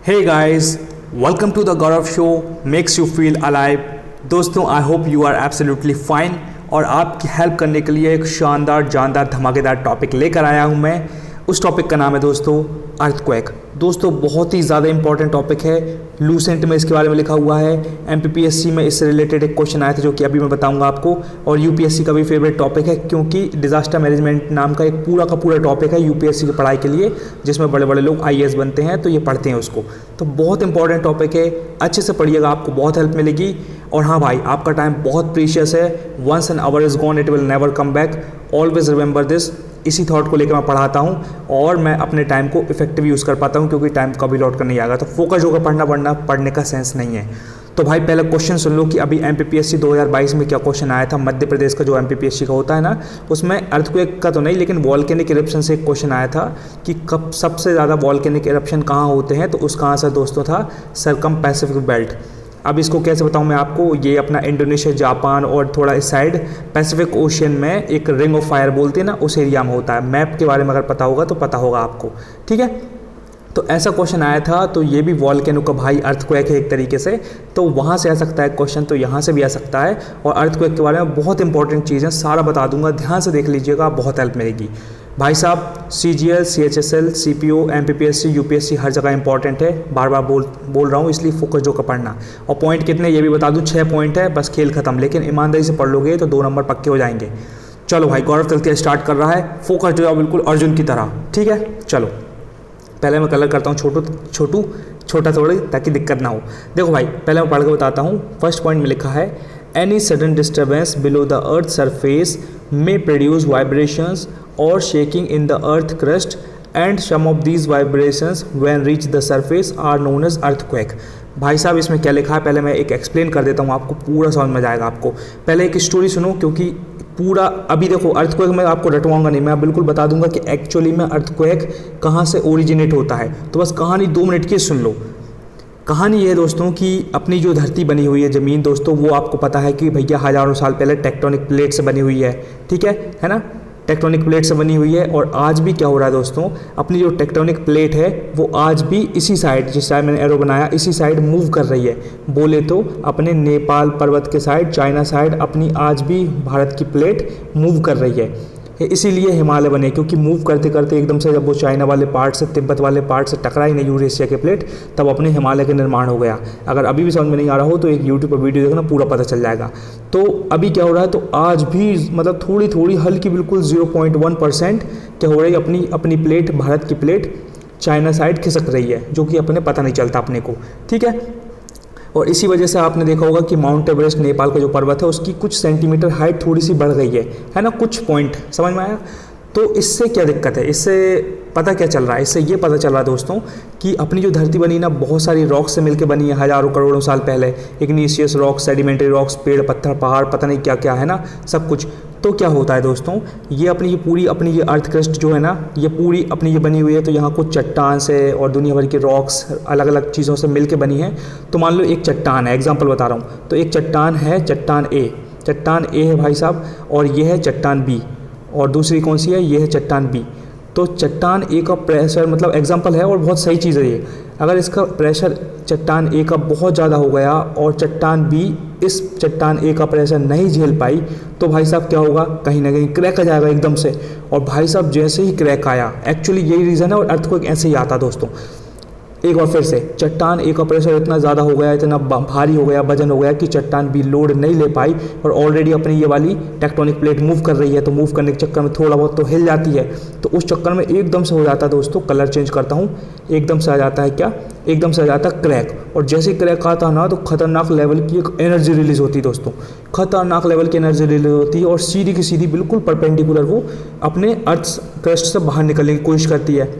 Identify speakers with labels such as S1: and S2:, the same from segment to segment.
S1: Hey guys, welcome to the Gaurav Show makes you feel alive। दोस्तों I hope you are absolutely fine और आपकी help करने के लिए एक शानदार जानदार धमाकेदार टॉपिक लेकर आया हूं मैं। उस टॉपिक का नाम है दोस्तों अर्थक्वेक। दोस्तों बहुत ही ज़्यादा इंपॉर्टेंट टॉपिक है, लूसेंट में इसके बारे में लिखा हुआ है। एमपीपीएससी में इससे रिलेटेड एक क्वेश्चन आया था जो कि अभी मैं बताऊंगा आपको, और यूपीएससी का भी फेवरेट टॉपिक है क्योंकि डिजास्टर मैनेजमेंट नाम का एक पूरा का पूरा टॉपिक है यूपीएससी की पढ़ाई के लिए, जिसमें बड़े बड़े लोग आईएएस बनते हैं तो ये पढ़ते हैं उसको। तो बहुत इंपॉर्टेंट टॉपिक है, अच्छे से पढ़िएगा, आपको बहुत हेल्प मिलेगी। और हाँ भाई, आपका टाइम बहुत प्रीशियस है। Once an hour is gone it will never come back, always remember this. इसी थॉट को लेकर मैं पढ़ाता हूँ और मैं अपने टाइम को इफेक्टिव यूज़ कर पाता हूँ क्योंकि टाइम कभी लौट कर नहीं आएगा। तो फोकस होकर पढ़ना, वरना पढ़ने का सेंस नहीं है। तो भाई पहले क्वेश्चन सुन लो कि अभी एमपीपीएससी 2022 में क्या क्वेश्चन आया था। मध्य प्रदेश का जो एमपीपीएससी का होता है ना, उसमें अर्थक्वेक का तो नहीं लेकिन वॉल्केनिक इरप्शन से एक क्वेश्चन आया था कि कब सबसे ज़्यादा वॉल्केनिक इरप्शन कहाँ होते हैं। तो उसका आंसर दोस्तों था सरकम पैसिफिक बेल्ट। अब इसको कैसे बताऊं मैं आपको, ये अपना इंडोनेशिया, जापान और थोड़ा इस साइड पैसिफिक ओशियन में एक रिंग ऑफ फायर बोलते हैं ना, उस एरिया में होता है। मैप के बारे में अगर पता होगा तो पता होगा आपको, ठीक है। तो ऐसा क्वेश्चन आया था, तो ये भी वॉल्केनो का भाई अर्थक्वेक है एक तरीके से, तो वहाँ से आ सकता है क्वेश्चन, तो यहाँ से भी आ सकता है। और अर्थक्वेक के बारे में बहुत इंपॉर्टेंट चीज़ें सारा बता दूंगा, ध्यान से देख लीजिएगा, बहुत हेल्प मिलेगी भाई साहब। CGL, CHSL, CPO, MPPSC, UPSC हर जगह इंपॉर्टेंट है। बार बार बोल रहा हूँ, इसलिए फोकस होकर पढ़ना। और पॉइंट कितने ये भी बता दूँ, 6 पॉइंट है, बस खेल खत्म। लेकिन ईमानदारी से पढ़ लोगे तो 2 नंबर पक्के हो जाएंगे। चलो भाई, गौरव चलते स्टार्ट कर रहा है, फोकस जो है बिल्कुल अर्जुन की तरह, ठीक है। चलो पहले मैं कलर करता हूँ छोटा थोड़ी, ताकि दिक्कत ना हो। देखो भाई, पहले मैं पढ़ के बताता हूँ। फर्स्ट पॉइंट में लिखा है, any sudden disturbance below the earth surface may produce vibrations or shaking in the earth crust, and some of these vibrations when reach the surface are known as earthquake। भाई साहब इसमें क्या लिखा है, पहले मैं एक एक्सप्लेन कर देता हूँ, आपको पूरा समझ में जाएगा। आपको पहले एक स्टोरी सुनो, क्योंकि पूरा अभी देखो अर्थक्वेक में आपको रटवाऊंगा नहीं, मैं बिल्कुल बता दूंगा कि एक्चुअली में अर्थक्वेक कहाँ से ओरिजिनेट होता है। तो बस कहानी 2 मिनट की सुन लो। कहानी ये है दोस्तों कि अपनी जो धरती बनी हुई है, ज़मीन दोस्तों, वो आपको पता है कि भैया हज़ारों साल पहले टेक्टोनिक प्लेट से बनी हुई है, ठीक है ना। टेक्टोनिक प्लेट से बनी हुई है। और आज भी क्या हो रहा है दोस्तों, अपनी जो टेक्टोनिक प्लेट है वो आज भी इसी साइड, जिस साइड मैंने एरो बनाया, इसी साइड मूव कर रही है। बोले तो अपने नेपाल पर्वत के साइड, चाइना साइड, अपनी आज भी भारत की प्लेट मूव कर रही है। इसीलिए हिमालय बने, क्योंकि मूव करते करते एकदम से जब वो चाइना वाले पार्ट से, तिब्बत वाले पार्ट से टकराई ना यूरेशिया के प्लेट, तब अपने हिमालय का निर्माण हो गया। अगर अभी भी समझ में नहीं आ रहा हो तो एक यूट्यूब पर वीडियो देखना, पूरा पता चल जाएगा। तो अभी क्या हो रहा है, तो आज भी मतलब थोड़ी थोड़ी हल्की बिल्कुल 0.1% क्या हो रही है, अपनी प्लेट, भारत की प्लेट चाइना साइड खिसक रही है, जो कि अपने पता नहीं चलता अपने को, ठीक है। और इसी वजह से आपने देखा होगा कि माउंट एवरेस्ट, नेपाल का जो पर्वत है, उसकी कुछ सेंटीमीटर हाइट थोड़ी सी बढ़ गई है ना, कुछ पॉइंट, समझ में आया। तो इससे क्या दिक्कत है, इससे पता क्या चल रहा है, इससे ये पता चल रहा है दोस्तों कि अपनी जो धरती बनी ना, बहुत सारी रॉक्स से मिलकर बनी है हज़ारों करोड़ों साल पहले। इग्निशियस रॉक्स, सेडिमेंट्री रॉक्स, पेड़ पत्थर पहाड़, पता नहीं क्या क्या है ना, सब कुछ। तो क्या होता है दोस्तों, ये अपनी ये अर्थ क्रस्ट जो है ना, ये पूरी अपनी ये बनी हुई है। तो यहाँ कुछ चट्टान से और दुनिया भर की रॉक्स अलग अलग चीज़ों से मिलके बनी है। तो मान लो एक चट्टान है, एग्जांपल बता रहा हूँ, तो एक चट्टान है, चट्टान ए है भाई साहब, और ये है चट्टान बी, और दूसरी कौन सी है, ये है चट्टान बी। तो चट्टान ए का प्रेशर, मतलब एग्जांपल है और बहुत सही चीज़ है ये, अगर इसका प्रेशर चट्टान ए का बहुत ज़्यादा हो गया और चट्टान बी इस चट्टान ए का प्रेशर नहीं झेल पाई, तो भाई साहब क्या होगा, कहीं ना कहीं क्रैक आ जाएगा एकदम से। और भाई साहब जैसे ही क्रैक आया, एक्चुअली यही रीज़न है, और अर्थक्वेक ऐसे ही आता दोस्तों। एक बार फिर से, चट्टान ए का प्रेशर इतना ज़्यादा हो गया, इतना भारी हो गया, वजन हो गया कि चट्टान बी लोड नहीं ले पाई, और ऑलरेडी अपनी ये वाली टेक्टोनिक प्लेट मूव कर रही है। तो मूव करने के चक्कर में थोड़ा बहुत तो हिल जाती है, तो उस चक्कर में एकदम से हो जाता है दोस्तों, कलर चेंज करता हूँ, एकदम से आ जाता है क्या, एकदम से आ जाता है क्रैक। और जैसे ही क्रैक आता है ना, तो खतरनाक लेवल की एक एनर्जी रिलीज होती है दोस्तों, खतरनाक लेवल की एनर्जी रिलीज होती है, और सीधी की सीधी बिल्कुल परपेंडिकुलर वो अपने अर्थ क्रस्ट से बाहर निकलने की कोशिश करती है,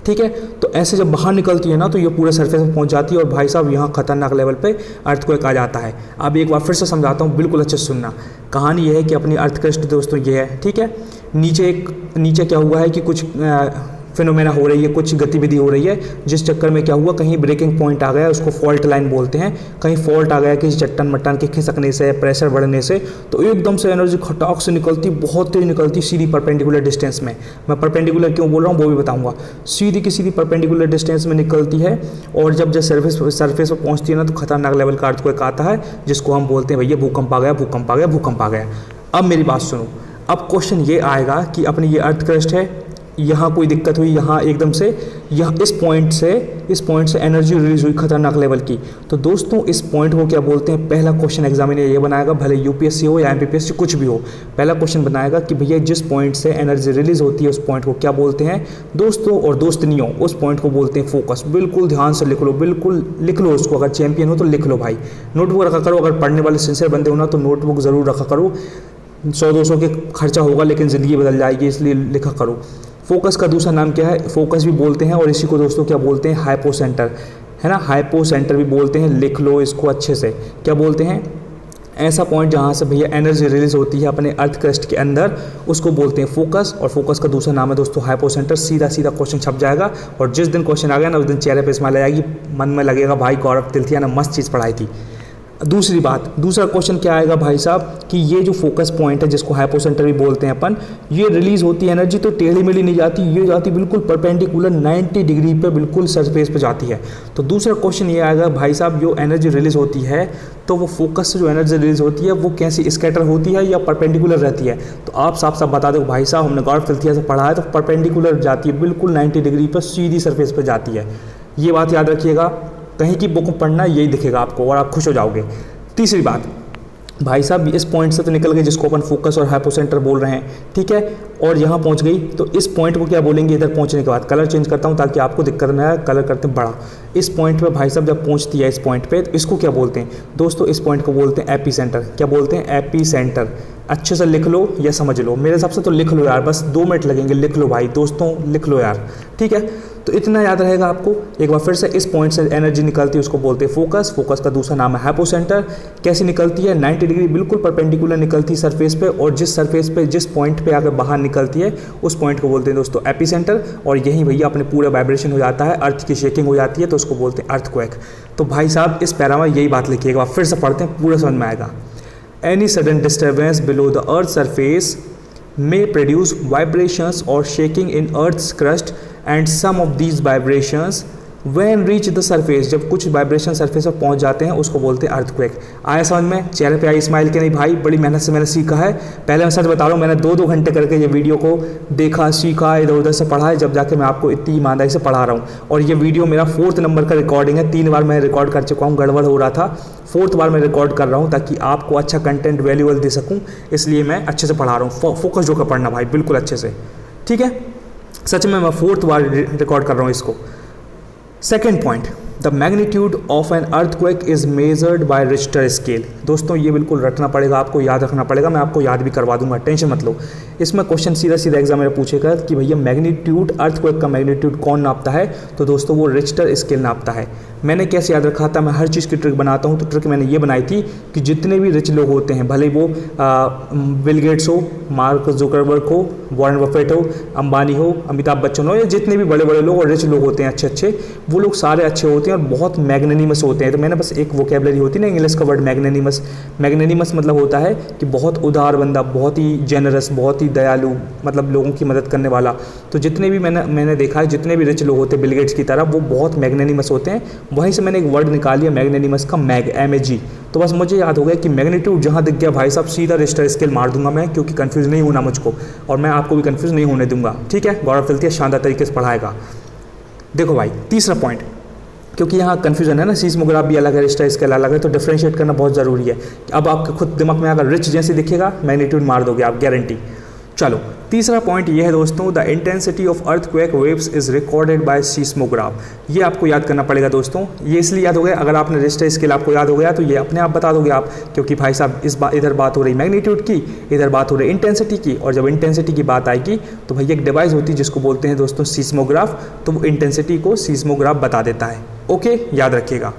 S1: ठीक है। तो ऐसे जब बाहर निकलती है ना, तो ये पूरे सरफेस पे पहुंच जाती है, और भाई साहब यहाँ खतरनाक लेवल पे अर्थक्वेक आ जाता है। अब एक बार फिर से समझाता हूँ, बिल्कुल अच्छे से सुनना। कहानी ये है कि अपनी अर्थ क्रस्ट दोस्तों ये है, ठीक है। नीचे क्या हुआ है कि कुछ फिनोमेना हो रही है, कुछ गतिविधि हो रही है, जिस चक्कर में क्या हुआ, कहीं ब्रेकिंग पॉइंट आ गया, उसको फॉल्ट लाइन बोलते हैं, कहीं फॉल्ट आ गया किसी चट्टान मट्टान के खिसकने से, प्रेशर बढ़ने से, तो एकदम से एनर्जी खटाक से निकलती, बहुत तेज निकलती सीधी परपेंडिकुलर डिस्टेंस में। मैं परपेंडिकुलर क्यों बोल रहा हूँ वो भी बताऊँगा। सीधी की सीधी परपेंडिकुलर डिस्टेंस में निकलती है, और जब सरफेस पर पहुँचती है ना, तो खतरनाक लेवल का अर्थक्वेक आता है, जिसको हम बोलते हैं भैया भूकंप आ गया, भूकंप आ गया, भूकंप आ गया। अब मेरी बात सुनो, अब क्वेश्चन ये आएगा कि अपनी ये अर्थ क्रस्ट है, यहाँ कोई दिक्कत हुई, यहाँ एकदम से यहाँ इस पॉइंट से एनर्जी रिलीज हुई खतरनाक लेवल की। तो दोस्तों इस पॉइंट को क्या बोलते हैं, पहला क्वेश्चन एग्जामिनर ये बनाएगा, भले यूपीएससी हो या एमपीपीएससी कुछ भी हो, पहला क्वेश्चन बनाएगा कि भैया जिस पॉइंट से एनर्जी रिलीज होती है उस पॉइंट को क्या बोलते हैं दोस्तों, और दोस्तनियों उस पॉइंट को बोलते हैं फोकस। बिल्कुल ध्यान से लिख लो, बिल्कुल लिख लो उसको, अगर चैंपियन हो तो लिख लो भाई, नोटबुक रखा करो, अगर पढ़ने वाले सिंसियर बंदे हो ना तो नोटबुक ज़रूर रखा करो, 100-200 के खर्चा होगा लेकिन ज़िंदगी बदल जाएगी, इसलिए लिखा करो। फोकस का दूसरा नाम क्या है, फोकस भी बोलते हैं, और इसी को दोस्तों क्या बोलते हैं, हाइपो सेंटर, है ना, हाइपो सेंटर भी बोलते हैं, लिख लो इसको अच्छे से। क्या बोलते हैं, ऐसा पॉइंट जहाँ से भैया एनर्जी रिलीज होती है अपने अर्थ क्रस्ट के अंदर, उसको बोलते हैं फोकस, और फोकस का दूसरा नाम है दोस्तों हाइपो सेंटर। सीधा सीधा क्वेश्चन छप जाएगा, और जिस दिन क्वेश्चन आ गया ना उस दिन चेहरे पे स्माइल आएगी, मन में लगेगा भाई गौरव तिलथिया ने मस्त चीज़ पढ़ाई थी। दूसरी बात, दूसरा क्वेश्चन क्या आएगा भाई साहब कि ये जो फोकस पॉइंट है जिसको हाइपो सेंटर भी बोलते हैं अपन, ये रिलीज होती है एनर्जी तो टेढ़ी मेढ़ी नहीं जाती, ये जाती बिल्कुल परपेंडिकुलर 90 डिग्री पे, बिल्कुल सरफेस पे जाती है। तो दूसरा क्वेश्चन ये आएगा भाई साहब, जो एनर्जी रिलीज होती है तो वो फोकस से जो एनर्जी रिलीज होती है वो कैसी स्कैटर होती है या परपेंडिकुलर रहती है। तो आप साफ साफ बता दो भाई साहब, हमने गौरव तिलथिया से पढ़ा है तो परपेंडिकुलर जाती है, बिल्कुल 90 डिग्री पर सीधी सरफेस पर जाती है। ये बात याद रखिएगा, कहीं की बुक पढ़ना यही दिखेगा आपको और आप खुश हो जाओगे। तीसरी बात भाई साहब, इस पॉइंट से तो निकल गए जिसको अपन फोकस और हाइपो सेंटर बोल रहे हैं, ठीक है, और यहाँ पहुँच गई, तो इस पॉइंट को क्या बोलेंगे इधर पहुँचने के बाद, कलर चेंज करता हूँ ताकि आपको दिक्कत ना आए, कलर करते हैं बड़ा। इस पॉइंट पे भाई साहब जब पहुँचती है इस पॉइंट पे, तो इसको क्या बोलते हैं दोस्तों, इस पॉइंट को बोलते हैं एपी सेंटर। क्या बोलते हैं, एपी सेंटर। अच्छे से लिख लो या समझ लो, मेरे हिसाब से तो लिख लो यार, बस 2 मिनट लगेंगे, लिख लो भाई दोस्तों, लिख लो यार, ठीक है। तो इतना याद रहेगा आपको। एक बार फिर से, इस पॉइंट से एनर्जी निकलती है उसको बोलते हैं फोकस, फोकस का दूसरा नाम है हाइपो सेंटर। कैसी निकलती है, 90 डिग्री बिल्कुल परपेंडिकुलर निकलती है सरफेस पे, और जिस सरफेस पे जिस पॉइंट पे आकर बाहर निकलती है उस पॉइंट को बोलते हैं दोस्तों एपी सेंटर, और यही भैया अपने पूरा वाइब्रेशन हो जाता है, अर्थ की शेकिंग हो जाती है तो उसको बोलते हैं अर्थक्वेक। तो भाई साहब इस पैरा में यही बात लिखिएगा, फिर से पढ़ते हैं, पूरा समझ में आएगा। Any sudden disturbance below the Earth's surface may produce vibrations or shaking in Earth's crust, and some of these vibrations when reach the surface, जब कुछ वाइब्रेशन सरफेस पर पहुंच जाते हैं उसको बोलते हैं अर्थक्वेक। आया समझ में, चेहरे पे आई स्माइल के नहीं भाई, बड़ी मेहनत से मैंने सीखा है। पहले मैं सच बता रहा हूँ, मैंने 2-2 घंटे करके ये वीडियो को देखा, सीखा, इधर उधर से पढ़ा है, जब जाके मैं आपको इतनी ईमानदारी से पढ़ा रहा हूँ। और ये वीडियो मेरा 4th नंबर का रिकॉर्डिंग है, 3 बार मैं रिकॉर्ड कर चुका हूँ, गड़बड़ हो रहा था, 4th बार मैं रिकॉर्ड कर रहा हूँ ताकि आपको अच्छा कंटेंट वैल्यूएबल दे सकूँ, इसलिए मैं अच्छे से पढ़ा रहा हूँ। फोकस होकर पढ़ना भाई, बिल्कुल अच्छे से, ठीक है। सच में मैं 4th बार रिकॉर्ड कर रहा हूँ इसको। Second point, the magnitude of an earthquake is measured by Richter scale. दोस्तों ये बिल्कुल रटना पड़ेगा, आपको याद रखना पड़ेगा, मैं आपको याद भी करवा दूंगा, टेंशन मत लो। इसमें क्वेश्चन सीधा सीधा एग्जाम में पूछेगा कि भैया मैग्नीट्यूड, अर्थक्वेक का मैग्नीट्यूड कौन नापता है, तो दोस्तों वो रिक्टर स्केल नापता है। मैंने कैसे याद रखा था, मैं हर चीज़ की ट्रिक बनाता हूँ, तो ट्रिक मैंने ये बनाई थी कि जितने भी रिच लोग होते हैं, भले वो बिल गेट्स हो, मार्क जुकरबर्ग हो, वॉरेन बफेट हो, अंबानी हो, अमिताभ बच्चन हो, या जितने भी बड़े बड़े लोग और रिच लोग होते हैं अच्छे अच्छे, वो लोग सारे अच्छे होते हैं और बहुत मैग्नेनिमस होते हैं। तो मैंने बस एक वोकेबलरी होती है ना इंग्लिश का वर्ड मैग्नेनिमस, मैग्नेनिमस मतलब होता है कि बहुत उदार बंदा, बहुत ही जेनरस, बहुत ही दयालु, मतलब लोगों की मदद करने वाला। तो जितने भी मैंने देखा है, जितने भी रिच लोग होते हैं बिल गेट्स की तरह, वो बहुत मैग्नेनिमस होते हैं। वहीं से मैंने एक वर्ड निकाल लिया मैग्नेनिमस का, मैग, MAG। तो बस मुझे याद हो गया कि मैग्नीट्यूड जहाँ दिख गया भाई साहब सीधा रिक्टर स्केल मार दूंगा मैं, क्योंकि कंफ्यूज नहीं होना मुझको, और मैं आपको भी कंफ्यूज नहीं होने दूंगा, ठीक है। गौरव तिलथिया शानदार तरीके से पढ़ाएगा। देखो भाई तीसरा पॉइंट, क्योंकि यहाँ कन्फ्यूजन है ना, सीस्मोग्राफ भी अलग है, रिक्टर स्केल अलग है, तो डिफरेंशिएट करना बहुत ज़रूरी है। अब आपके खुद दिमाग में अगर रिच जैसे दिखेगा, मैग्नीट्यूड मार दोगे आप, गारंटी। चलो तीसरा पॉइंट ये है दोस्तों, the intensity of earthquake waves is recorded by seismograph. ये आपको याद करना पड़ेगा दोस्तों, ये इसलिए याद हो गया, अगर आपने रिक्टर स्केल आपको याद हो गया तो ये अपने आप बता दोगे आप, क्योंकि भाई साहब इधर बात हो रही मैग्नीट्यूड की, इधर बात हो रही इंटेंसिटी की, और जब इंटेंसिटी की बात आएगी तो भैया एक डिवाइस होती है जिसको बोलते हैं दोस्तों सीस्मोग्राफ, तो वो इंटेंसिटी को सीस्मोग्राफ बता देता है। ओके, याद रखिएगा।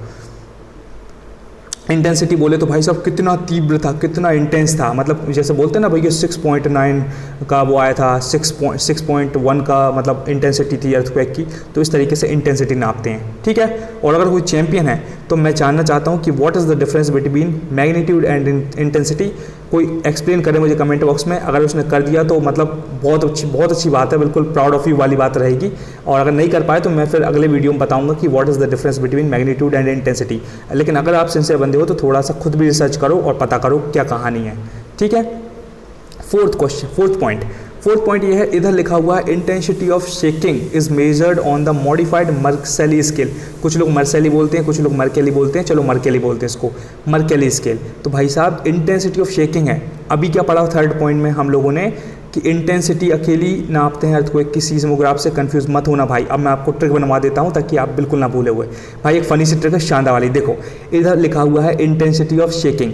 S1: इंटेंसिटी बोले तो भाई साहब कितना तीव्र था, कितना इंटेंस था, मतलब जैसे बोलते हैं ना भैया 6.9 का वो आया था, 6.1 का मतलब इंटेंसिटी थी अर्थक्वेक की, तो इस तरीके से इंटेंसिटी नापते हैं, ठीक है। और अगर कोई चैंपियन है तो मैं जानना चाहता हूँ कि what is the difference between magnitude and intensity. कोई एक्सप्लेन करे मुझे कमेंट बॉक्स में, अगर उसने कर दिया तो मतलब बहुत अच्छी बात है, बिल्कुल प्राउड ऑफ यू वाली बात रहेगी। और अगर नहीं कर पाए तो मैं फिर अगले वीडियो में बताऊंगा कि what is the difference between magnitude and intensity. लेकिन अगर आप सिंसियर बंदे हो तो थोड़ा सा खुद भी रिसर्च करो और पता करो क्या कहानी है, ठीक है। फोर्थ पॉइंट ये है, इधर लिखा हुआ है intensity of shaking is measured on the modified Mercalli scale. कुछ लोग मर्सेली बोलते हैं, कुछ लोग मर्केली बोलते हैं, चलो मर्केली बोलते हैं इसको, मर्केली स्केल। तो भाई साहब इंटेंसिटी ऑफ शेकिंग है। अभी क्या पढ़ा थर्ड पॉइंट में हम लोगों ने कि इंटेंसिटी अकेली नापते हैं अर्थक्वेक की सीस्मोग्राफ से। कंफ्यूज मत होना भाई, अब मैं आपको ट्रिक बनवा देता हूँ ताकि आप बिल्कुल ना भूले हुए। भाई एक फनी सी ट्रिक है शानदार वाली, देखो इधर लिखा हुआ है इंटेंसिटी ऑफ शेकिंग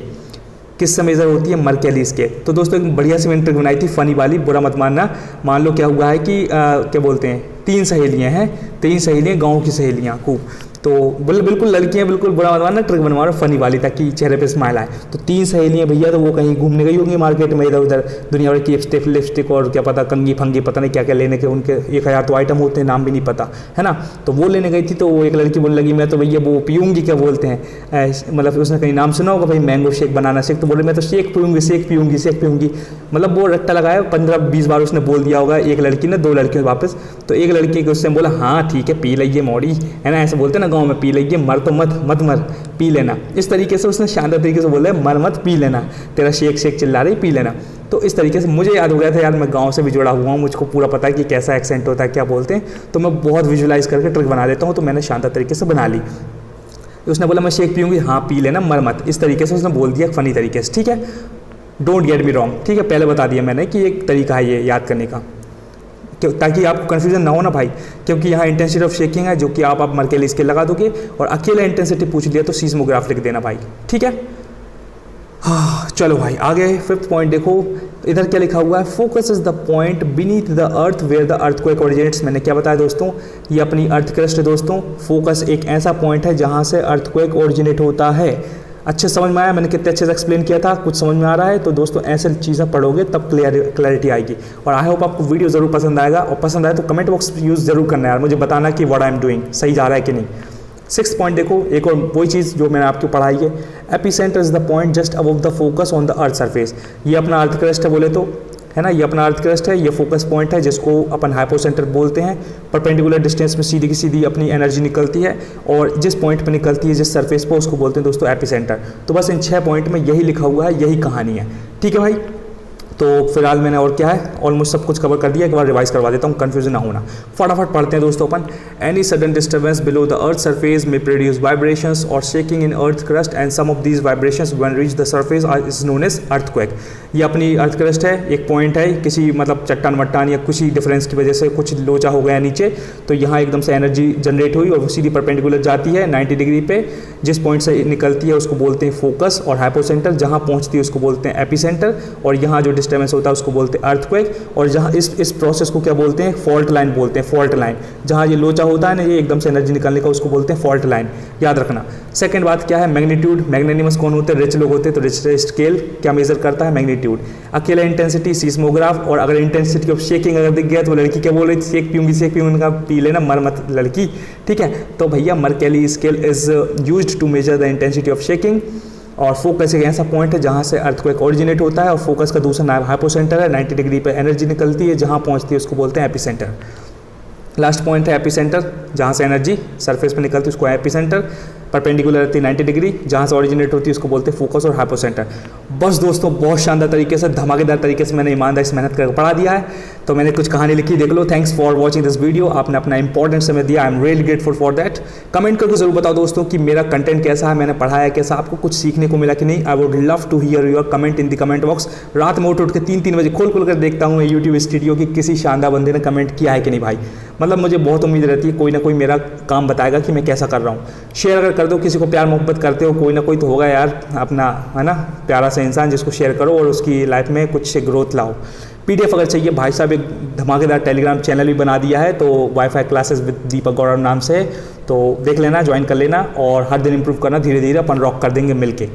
S1: किससे मेजर होती है, मर्केली स्केल। तो दोस्तों एक बढ़िया सी मैंने ट्रिक बनाई थी फनी वाली, बुरा मत मानना। मान लो क्या हुआ है कि क्या बोलते हैं, 3 सहेलियाँ हैं, 3 सहेलियाँ गाँव की सहेलियाँ खूब, तो बिल्कुल लड़कियाँ, बिल्कुल बुरा मत मानना, ट्रिक बनवा रहा हूँ फनी वाली ताकि चेहरे पे स्माइल आए। तो 3 सहेलियाँ भैया, तो वो कहीं घूमने गई होंगी मार्केट में इधर उधर, दुनिया भर की लिपस्टिक और क्या पता कंगी फंगी पता नहीं क्या क्या लेने के, उनके 1000 तो आइटम होते हैं, नाम भी नहीं पता है ना। तो वो लेने गई थी, तो वो एक लड़की बोलने लगी मैं तो भैया वो पीऊँगी, क्या बोलते हैं मतलब उसने कहीं नाम सुना होगा भाई मैंगो शेक, बनाना शेक, तो बोले मैं तो शेक पीऊँगी। मतलब वो रट्टा लगाया 15-20 बार उसने बोल दिया होगा, एक लड़की ने 2 लड़कियों वापस। तो एक लड़की को उससे बोला हाँ ठीक है पी लीजिए मौड़ी, है ना, ऐसे बोलते हैं ना गाँव में, पी लीजिए, मर तो मत मर, पी लेना। इस तरीके से उसने शानदार तरीके से बोला मर मत पी लेना, तेरा शेक चिल्ला रही पी लेना। तो इस तरीके से मुझे याद हो गया था यार, मैं गांव से भी जुड़ा हुआ हूँ, मुझको पूरा पता है कि कैसा एक्सेंट होता है, क्या बोलते हैं, तो मैं बहुत विजुलाइज करके ट्रिक बना लेता हूँ। तो मैंने शानदार तरीके से बना ली। उसने बोला मैं शेक पीऊँगी, हाँ पी लेना, मर मत, इस तरीके से उसने बोल दिया फनी तरीके से, ठीक है। डोंट गेट मी रॉन्ग, ठीक है, पहले बता दिया मैंने कि एक तरीका है ये याद करने का, ताकि आपको कन्फ्यूजन ना हो ना भाई, क्योंकि यहाँ इंटेंसिटी ऑफ शेकिंग है जो कि आप मर्केली स्केल लगा दोगे, और अकेला इंटेंसिटी पूछ लिया तो सीस्मोग्राफ लिख देना भाई, ठीक है। हाँ चलो भाई आगे 5th पॉइंट देखो, इधर क्या लिखा हुआ है, focus is the point beneath the earth where the earthquake originates. मैंने क्या बताया दोस्तों, ये अपनी अर्थ क्रस्ट है दोस्तों। फोकस एक ऐसा पॉइंट है जहाँ से अर्थक्वेक ओरिजिनेट होता है। अच्छे समझ में आया, मैंने कितने अच्छे से एक्सप्लेन किया था, कुछ समझ में आ रहा है तो दोस्तों ऐसे चीज़ें पढ़ोगे तब क्लैरिटी आएगी। और आई होप आपको वीडियो ज़रूर पसंद आएगा, और पसंद आए तो कमेंट बॉक्स यूज़ ज़रूर करना यार, मुझे बताना कि व्हाट आई एम डूइंग सही जा रहा है कि नहीं। 6th पॉइंट देखो, एक और वही चीज़ जो मैंने आपको पढ़ाई है, epicentre is the point just above the focus on the earth surface. ये अपना अर्थ क्रस्ट है बोले तो, है ना, ये अपना अर्थ क्रस्ट है, ये फोकस पॉइंट है जिसको अपन हाइपोसेंटर बोलते हैं। परपेंडिकुलर डिस्टेंस में सीधी की सीधी अपनी एनर्जी निकलती है, और जिस पॉइंट पर निकलती है, जिस सरफेस पर, उसको बोलते हैं दोस्तों एपिसेंटर। तो बस इन 6 पॉइंट में यही लिखा हुआ है, यही कहानी है, ठीक है भाई। तो फिलहाल मैंने और क्या है ऑलमोस्ट सब कुछ कवर कर दिया, एक बार रिवाइज करवा देता हूँ, कंफ्यूजन ना होना। फटाफट पढ़ते हैं दोस्तों अपन। Any sudden disturbance below the earth surface में प्रोड्यूस वाइब्रेशंस और shaking in earth crust, and some of these vibrations when reach the surface is known as earthquake. ये अपनी अर्थ क्रस्ट है, एक पॉइंट है, किसी मतलब चट्टान वट्टान या किसी डिफरेंस की वजह से कुछ लोचा हो गया नीचे, तो यहाँ एकदम से एनर्जी जनरेट हुई और वो सीधी परपेंडिकुलर जाती है 90 डिग्री पे, जिस पॉइंट से निकलती है उसको बोलते हैं फोकस और हाइपोसेंटर, जहाँ पहुँचती है उसको बोलते हैं एपिसेंटर, और यहाँ जो डिस्टर्बेंस होता है उसको बोलते हैं अर्थक्वेक। और जहाँ इस प्रोसेस को क्या बोलते हैं, फॉल्ट लाइन बोलते हैं, फॉल्ट लाइन, जहाँ ये लोचा होता है ना, ये एकदम से एनर्जी निकलने का, उसको बोलते हैं फॉल्ट लाइन, याद रखना। सेकंड बात क्या है, मैग्नीट्यूड। मैग्नेनिमस कौन होते हैं, रिच लोग होते हैं, तो रिच स्केल क्या मेजर करता है, मैग्नीट्यूड। अकेला इंटेंसिटी सीस्मोग्राफ, और अगर इंटेंसिटी ऑफ शेकिंग अगर दिख गया तो लड़की क्या बोल रही, शेक पीऊँगी का पी लेना, मर मत लड़की, ठीक है। तो भैया Mercalli scale is used to measure the intensity of shaking, और फोकस एक ऐसा पॉइंट है जहाँ से अर्थक्वेक ओरिजिनेट होता है, और फोकस का दूसरा नाम हाइपोसेंटर है, 90 डिग्री पे एनर्जी निकलती है, जहाँ पहुँचती है उसको बोलते हैं एपिसेंटर। लास्ट पॉइंट है एपिसेंटर, जहाँ से एनर्जी सरफेस पे निकलती है उसको एपिसेंटर, परपेंडिकुलर रहती है 90 डिग्री, जहाँ से ओरिजिनेट होती है उसको बोलते हैं फोकस और हाइपोसेंटर। बस दोस्तों बहुत शानदार तरीके से, धमाकेदार तरीके से मैंने ईमानदारी से मेहनत करके पढ़ा दिया है, तो मैंने कुछ कहानी लिखी, देख लो। Thanks for watching this video, आपने अपना इंपॉर्टेंट समय दिया, I am really grateful for that. Comment करके जरूर बताओ दोस्तों कि मेरा कंटेंट कैसा है, मैंने पढ़ाया कैसा, आपको कुछ सीखने को मिला कि नहीं। I would love to hear your comment in the comment box. रात में उठ के 3-3 बजे खोल कर देखता हूँ यूट्यूब स्टूडियो की किसी शानदार बंदे ने कमेंट किया है कि नहीं भाई। मतलब मुझे बहुत उम्मीद रहती है कोई ना कोई मेरा काम बताएगा कि मैं कैसा कर रहा हूँ। शेयर अगर कर दो, किसी को प्यार मोहब्बत करते हो, कोई ना कोई तो होगा यार अपना, है ना, प्यारा सा इंसान जिसको शेयर करो और उसकी लाइफ में कुछ ग्रोथ लाओ। PDF अगर चाहिए, भाई साहब एक धमाकेदार टेलीग्राम चैनल भी बना दिया है, तो वाईफाई क्लासेस विद दीपक गौरव नाम से, तो देख लेना, ज्वाइन कर लेना और हर दिन इंप्रूव करना, धीरे धीरे अपन रॉक कर देंगे मिलके।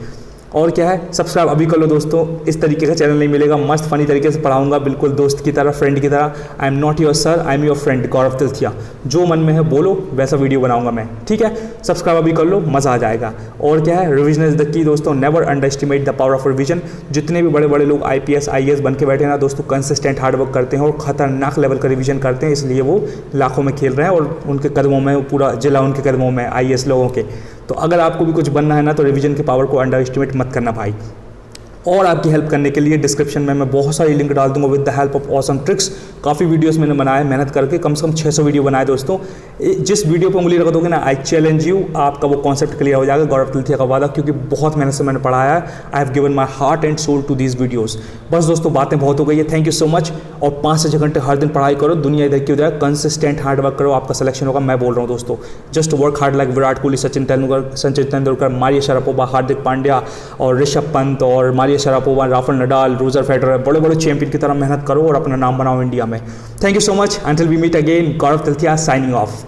S1: और क्या है, सब्सक्राइब अभी कर लो दोस्तों, इस तरीके का चैनल नहीं मिलेगा, मस्त फनी तरीके से पढ़ाऊंगा, बिल्कुल दोस्त की तरह, फ्रेंड की तरह। I am not your sir, I am your friend Gaurav Tilthiya. जो मन में है बोलो, वैसा वीडियो बनाऊंगा मैं, ठीक है। सब्सक्राइब अभी कर लो, मज़ा आ जाएगा। और क्या है, रिविजन इज द की दोस्तों, never under estimate the power of revision. जितने भी बड़े बड़े लोग IPS IAS बन के बैठे हैं ना दोस्तों, कंसिस्टेंट हार्डवर्क करते हैं और खतरनाक लेवल का रिविजन करते हैं, इसलिए वो लाखों में खेल रहे हैं और उनके कदमों में पूरा जिला उनके कदमों में IAS लोगों के। तो अगर आपको भी कुछ बनना है ना, तो रिवीजन के पावर को अंडर एस्टिमेट मत करना भाई। और आपकी हेल्प करने के लिए डिस्क्रिप्शन में मैं बहुत सारी लिंक डाल दूंगा with the help of awesome tricks. काफ़ी वीडियोस मैंने बनाए मेहनत करके, कम से कम 600 वीडियो बनाए दोस्तों। जिस वीडियो पर उंगली रख दोगे ना, आई चैलेंज यू, आपका वो कॉन्सेप्ट क्लियर हो जाएगा, गौरव तिलथिया का वादा, क्योंकि बहुत मेहनत से मैंने पढ़ाया है। I have given my heart and soul to these videos. बस दोस्तों, बातें बहुत हो गई है, थैंक यू सो मच। और 5 से 6 घंटे हर दिन पढ़ाई करो, दुनिया इधर की उधर, कंसिस्टेंट हार्डवर्क करो, आपका सिलेक्शन होगा, मैं बोल रहा हूँ दोस्तों। Just work hard like Virat Kohli, Sachin Tendulkar, Maria Sharapova, Hardik Pandya और ऋषभ पंत और Maria Sharapova, Rafael Nadal, Roger Federer, बड़े बड़े चैंपियन की तरह मेहनत करो और अपना नाम बनाओ इंडिया में। Thank you so much, until we meet again, Gaurav Tilthiya signing of.